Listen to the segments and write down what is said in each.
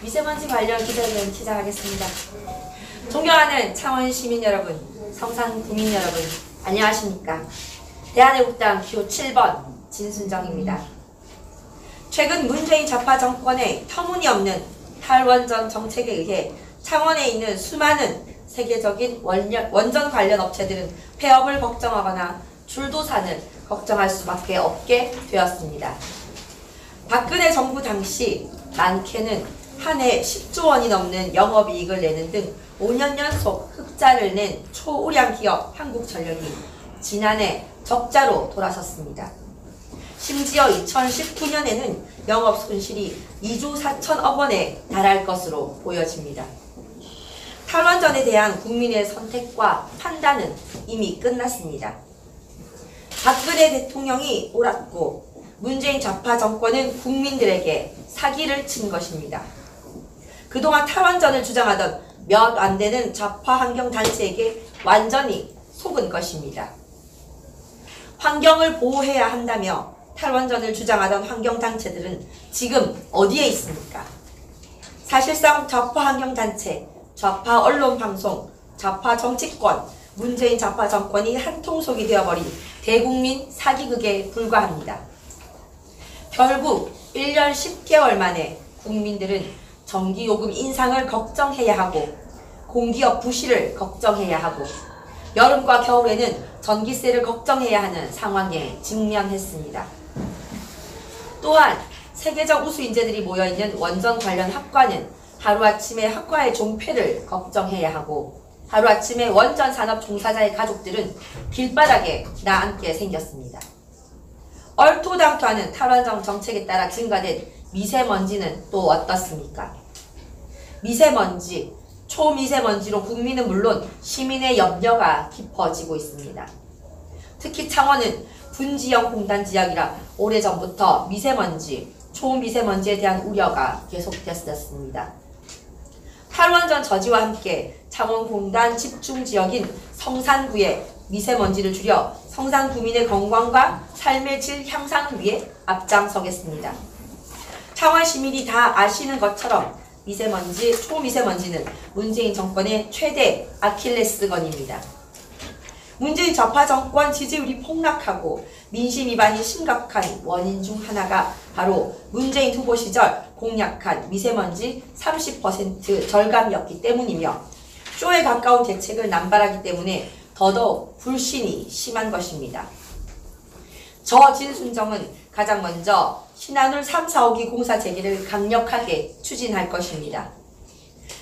미세먼지 관련 기자회견 시작하겠습니다. 존경하는 창원 시민 여러분, 성산 구민 여러분, 안녕하십니까? 대한애국당 기호 7번 진순정입니다. 최근 문재인 좌파 정권의 터무니없는 탈원전 정책에 의해 창원에 있는 수많은 세계적인 원전 관련 업체들은 폐업을 걱정하거나 줄도산을 걱정할 수밖에 없게 되었습니다. 박근혜 정부 당시 많게는 한 해 10조 원이 넘는 영업이익을 내는 등 5년 연속 흑자를 낸 초우량 기업 한국전력이 지난해 적자로 돌아섰습니다. 심지어 2019년에는 영업 손실이 2조 4천억 원에 달할 것으로 보여집니다. 탈원전에 대한 국민의 선택과 판단은 이미 끝났습니다. 박근혜 대통령이 옳았고 문재인 좌파 정권은 국민들에게 사기를 친 것입니다. 그동안 탈원전을 주장하던 몇 안 되는 좌파 환경단체에게 완전히 속은 것입니다. 환경을 보호해야 한다며 탈원전을 주장하던 환경단체들은 지금 어디에 있습니까? 사실상 좌파 환경단체, 좌파 언론방송, 좌파 정치권, 문재인 좌파 정권이 한통속이 되어버린 대국민 사기극에 불과합니다. 결국 1년 10개월 만에 국민들은 전기요금 인상을 걱정해야 하고 공기업 부실을 걱정해야 하고 여름과 겨울에는 전기세를 걱정해야 하는 상황에 직면했습니다. 또한 세계적 우수 인재들이 모여있는 원전 관련 학과는 하루아침에 학과의 존폐를 걱정해야 하고 하루아침에 원전 산업 종사자의 가족들은 길바닥에 나앉게 생겼습니다. 얼토당토하는 탈원전 정책에 따라 증가된 미세먼지는 또 어떻습니까? 미세먼지, 초미세먼지로 국민은 물론 시민의 염려가 깊어지고 있습니다. 특히 창원은 분지형 공단 지역이라 오래전부터 미세먼지, 초미세먼지에 대한 우려가 계속됐었습니다. 탈원전 저지와 함께 창원공단 집중지역인 성산구에 미세먼지를 줄여 성산구민의 건강과 삶의 질 향상을 위해 앞장서겠습니다. 창원 시민이 다 아시는 것처럼 미세먼지, 초미세먼지는 문재인 정권의 최대 아킬레스건입니다. 문재인 좌파 정권 지지율이 폭락하고 민심 위반이 심각한 원인 중 하나가 바로 문재인 후보 시절 공약한 미세먼지 30% 절감이었기 때문이며 쇼에 가까운 대책을 남발하기 때문에 더더욱 불신이 심한 것입니다. 저 진순정은 가장 먼저 신한울 3, 4호기 공사 재개를 강력하게 추진할 것입니다.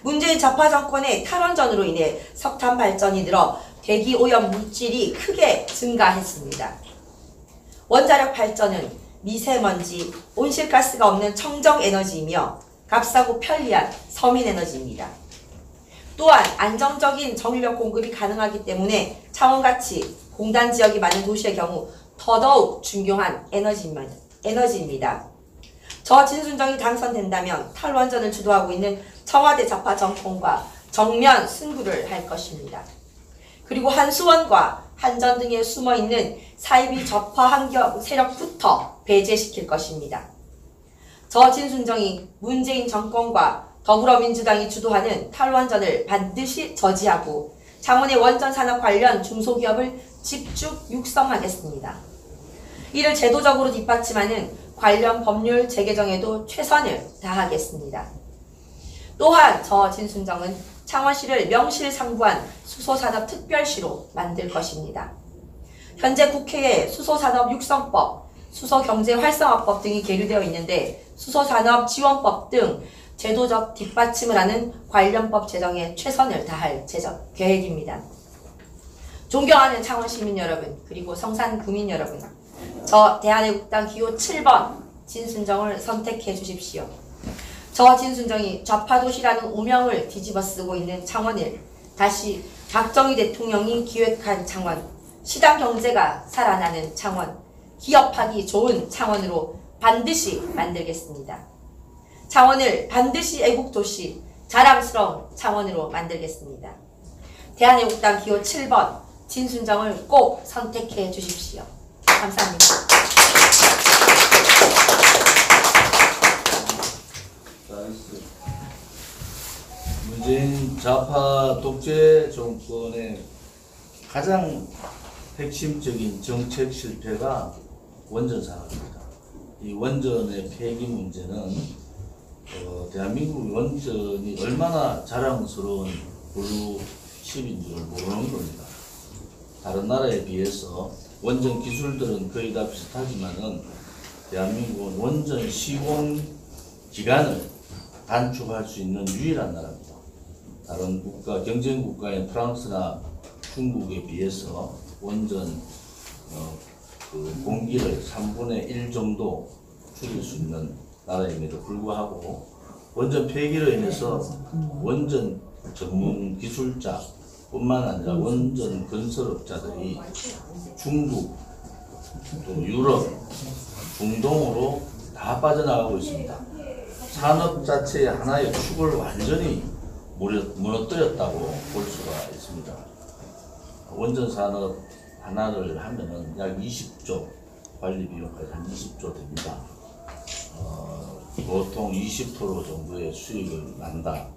문재인 좌파 정권의 탈원전으로 인해 석탄 발전이 늘어 대기 오염 물질이 크게 증가했습니다. 원자력 발전은 미세먼지, 온실가스가 없는 청정에너지이며 값싸고 편리한 서민에너지입니다. 또한 안정적인 전력 공급이 가능하기 때문에 창원같이 공단 지역이 많은 도시의 경우 더더욱 중요한 에너지입니다. 저 진순정이 당선된다면 탈원전을 주도하고 있는 청와대 좌파 정권과 정면 승부를 할 것입니다. 그리고 한수원과 한전 등에 숨어있는 사이비 좌파 환경 세력부터 배제시킬 것입니다. 저 진순정이 문재인 정권과 더불어민주당이 주도하는 탈원전을 반드시 저지하고 창원의 원전 산업 관련 중소기업을 집중 육성하겠습니다. 이를 제도적으로 뒷받침하는 관련 법률 재개정에도 최선을 다하겠습니다. 또한 저 진순정은 창원시를 명실상부한 수소산업특별시로 만들 것입니다. 현재 국회에 수소산업육성법, 수소경제활성화법 등이 계류되어 있는데 수소산업지원법 등 제도적 뒷받침을 하는 관련법 제정에 최선을 다할 계획입니다. 존경하는 창원 시민 여러분, 그리고 성산 구민 여러분, 저 대한애국당 기호 7번 진순정을 선택해 주십시오. 저 진순정이 좌파도시라는 오명을 뒤집어쓰고 있는 창원을 다시 박정희 대통령이 기획한 창원, 시장경제가 살아나는 창원, 기업하기 좋은 창원으로 반드시 만들겠습니다. 창원을 반드시 애국도시, 자랑스러운 창원으로 만들겠습니다. 대한애국당 기호 7번 진순정을 꼭 선택해 주십시오. 감사합니다. 좌파 독재 정권의 가장 핵심적인 정책 실패가 원전 산업입니다. 이 원전의 폐기 문제는 대한민국 원전이 얼마나 자랑스러운 블루칩인 줄 모르는 겁니다. 다른 나라에 비해서 원전 기술들은 거의 다 비슷하지만은 대한민국은 원전 시공 기간을 단축할 수 있는 유일한 나라입니다. 다른 국가, 경쟁 국가인 프랑스나 중국에 비해서 원전 그 공기를 3분의 1 정도 줄일 수 있는 나라임에도 불구하고 원전 폐기로 인해서 원전 전문 기술자 뿐만 아니라 원전 건설업자들이 중국, 또 유럽, 중동으로 다 빠져나가고 있습니다. 산업 자체의 하나의 축을 완전히 무너뜨렸다고 볼 수가 있습니다. 원전 산업 하나를 하면은 약 20조, 관리 비용까지 한 20조 됩니다. 보통 20% 정도의 수익을 난다,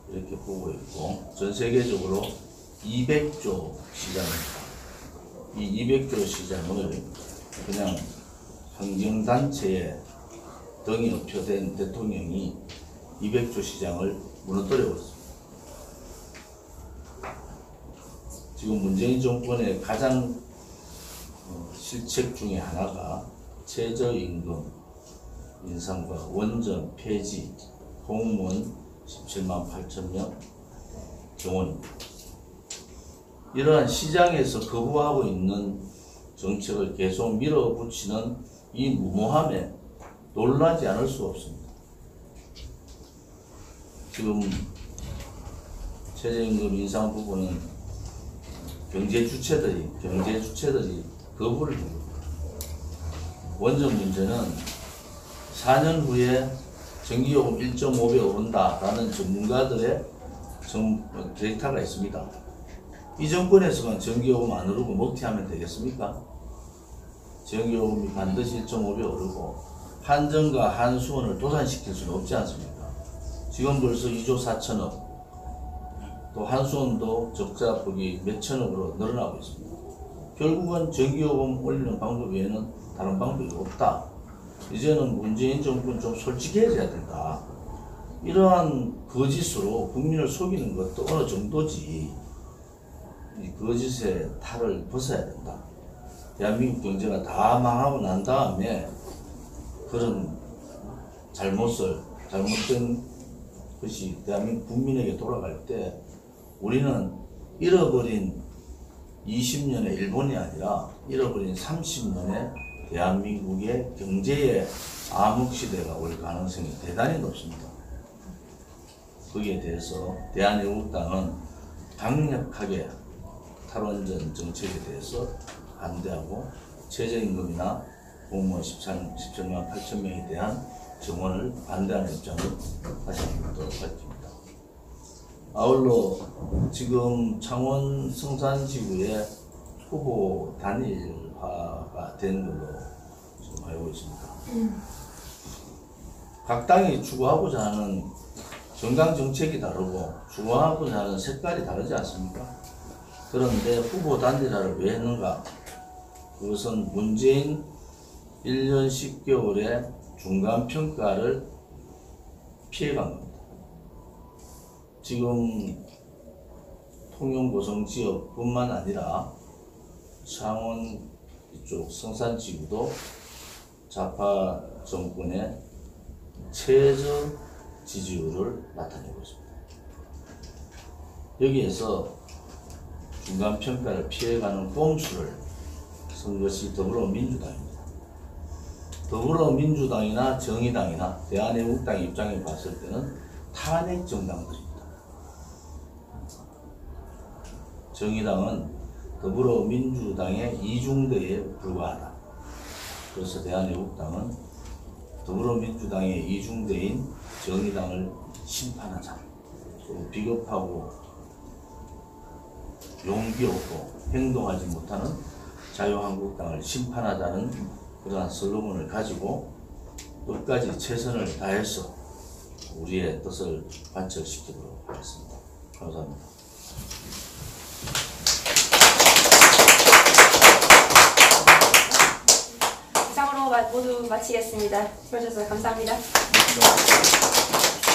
이렇게 보고 있고, 전 세계적으로 200조 시장입니다. 이 200조 시장을 그냥 환경단체에 등이 업혀된 대통령이 200조 시장을 무너뜨려버렸습니다. 지금 문재인 정권의 가장 실책 중에 하나가 최저임금 인상과 원전 폐지, 공무원 17만 8천 명 정원입니다. 이러한 시장에서 거부하고 있는 정책을 계속 밀어붙이는 이 무모함에 놀라지 않을 수 없습니다. 지금 최저임금 인상 부분은 경제 주체들이 거부를 합니다. 원전 문제는 4년 후에 전기요금 1.5배 오른다라는 전문가들의 데이터가 있습니다. 이 정권에서만 전기요금 안 오르고 먹튀하면 되겠습니까? 전기요금이 반드시 1.5배 오르고 한전과 한수원을 도산시킬 수는 없지 않습니까? 지금 벌써 2조 4천억, 또 한수원도 적자 폭이 몇천억으로 늘어나고 있습니다. 결국은 전기요금 올리는 방법 외에는 다른 방법이 없다. 이제는 문재인 정부는 좀 솔직해져야 된다. 이러한 거짓으로 국민을 속이는 것도 어느 정도지, 이 거짓의 탈을 벗어야 된다. 대한민국 경제가 다 망하고 난 다음에 그런 잘못된 것이 대한민국 국민에게 돌아갈 때 우리는 잃어버린 20년의 일본이 아니라 잃어버린 30년의 대한민국의 경제의 암흑시대가 올 가능성이 대단히 높습니다. 거기에 대해서 대한애국당은 강력하게 탈원전 정책에 대해서 반대하고 최저임금이나 공무원 17만 8천 명에 대한 정원을 반대하는 입장을 다시 한번 더 밝힙니다. 아울러 지금 창원 성산지구의 후보 단일화가 된 걸로 지금 알고 있습니다. 각 당이 추구하고자 하는 정당 정책이 다르고 추구하고자 하는 색깔이 다르지 않습니까? 그런데 후보 단일화를 왜 했는가? 그것은 문재인 1년 10개월의 중간평가를 피해간 겁니다. 지금 통영고성지역뿐만 아니라 창원 이쪽 성산지구도 좌파 정권의 최저 지지율을 나타내고 있습니다. 여기에서 중간평가를 피해가는 꼼수를 쓴 것이 더불어민주당입니다. 더불어민주당이나 정의당이나 대한애국당 입장에 봤을 때는 탄핵 정당들입니다. 정의당은 더불어민주당의 이중대에 불과하다. 그래서 대한애국당은 더불어민주당의 이중대인 정의당을 심판하자. 그리고 비겁하고 용기 없고 행동하지 못하는 자유한국당을 심판하자는 그러한 슬로건을 가지고 끝까지 최선을 다해서 우리의 뜻을 관철시키도록 하겠습니다. 감사합니다. 이상으로 모두 마치겠습니다. 수고하셨어요. 감사합니다. 고맙습니다.